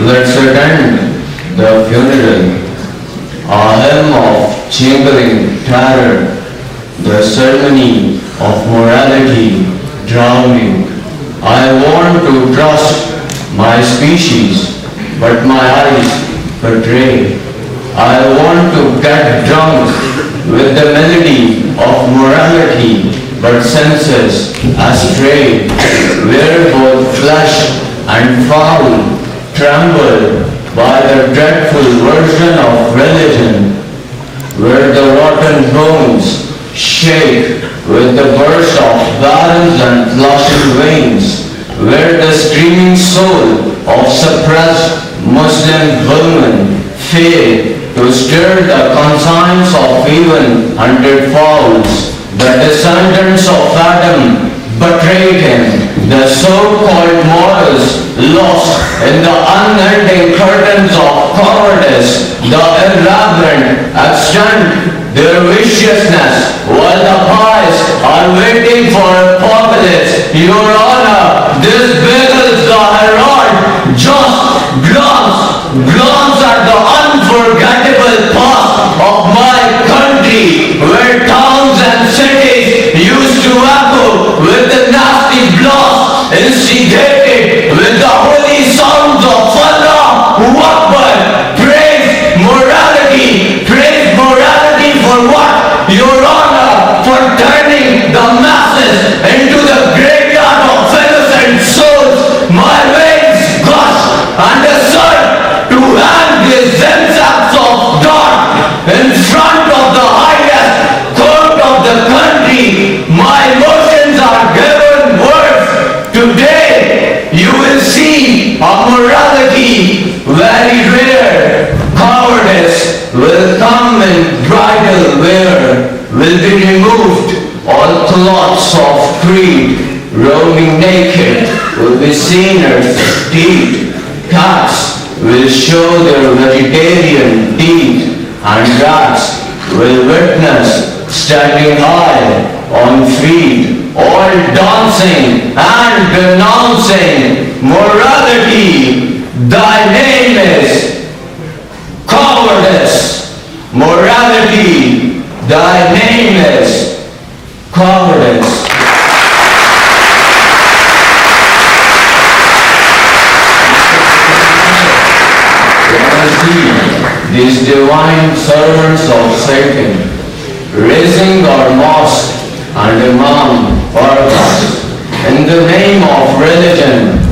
let's attend the funeral. A hymn of chambering terror, the ceremony of morality drowning. I want to trust my species, but my eyes betray. I want to get drunk with the melody of morality, but senses astray, where both flesh and foul tremble by the dreadful version of religion, where the rotten bones shake with the burst of barrels and flushing veins, where the screaming soul of suppressed Muslim women fail to stir the conscience of even hunted fowls. The descendants of Adam betrayed him. The so-called morals lost in the unending curtains of cowardice. The irreverent extend their viciousness while the pious are waiting for apocalypse. Your Honor, this begals the herald. Just glance at the unforgettable past of my country, where towns and cities used to echo with the nasty blast, instigated with the holy sounds of Allah Akbar. Praise morality for what? Your Honor, for turning the masses into the graveyard of innocent souls. My veins gush and assert to hang these insects of God in front of the highest court of the country. My emotions are given words. Today you will see a morality very rare. Cowardice will come in bridal wear, will be removed all cloths of creed. Roaming naked will be seen at teeth. Cats will show their vegetarian teeth, and rats will witness standing high on feet, all dancing and denouncing morality. Thy name is cowardice. Morality, thy name is cowardice. These divine servants of Satan, raising our mosque and imam organs in the name of religion,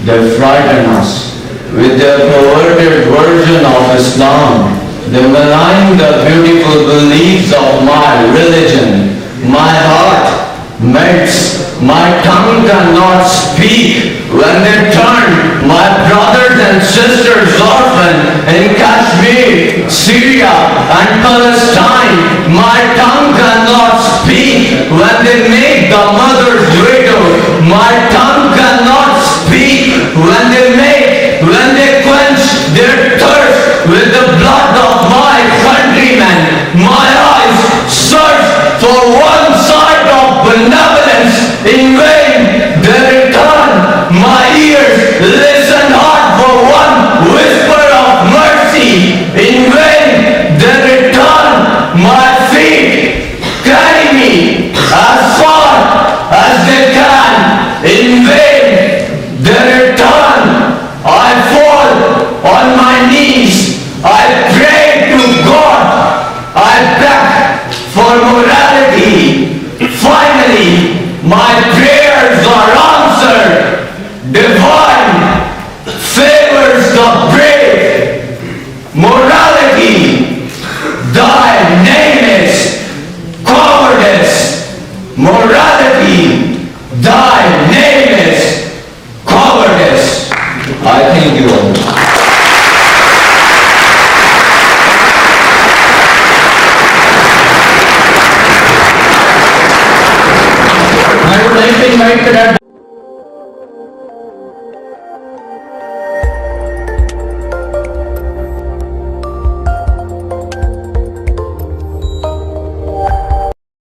they frighten us with their perverted version of Islam. They malign the beautiful beliefs of my religion. My heart melts, my tongue cannot speak when they turn my brothers and sisters orphan in Kashmir, Syria and Palestine. My tongue cannot speak when they make the mothers widow. My tongue cannot speak when they quench their thirst with the blood of my countrymen. My eyes search for one side of benevolence, in vain they return. My ears listen hard for one whisper of mercy, in vain they return. My feet carry me as far as they can, in vain they return. I fall on my knees, I pray to God, I beg for morality. Finally, my prayers are answered. Divine favors the brave. Morality, thy name is cowardice. Morality, thy name is cowardice. I thank you all. I would like to invite Cadet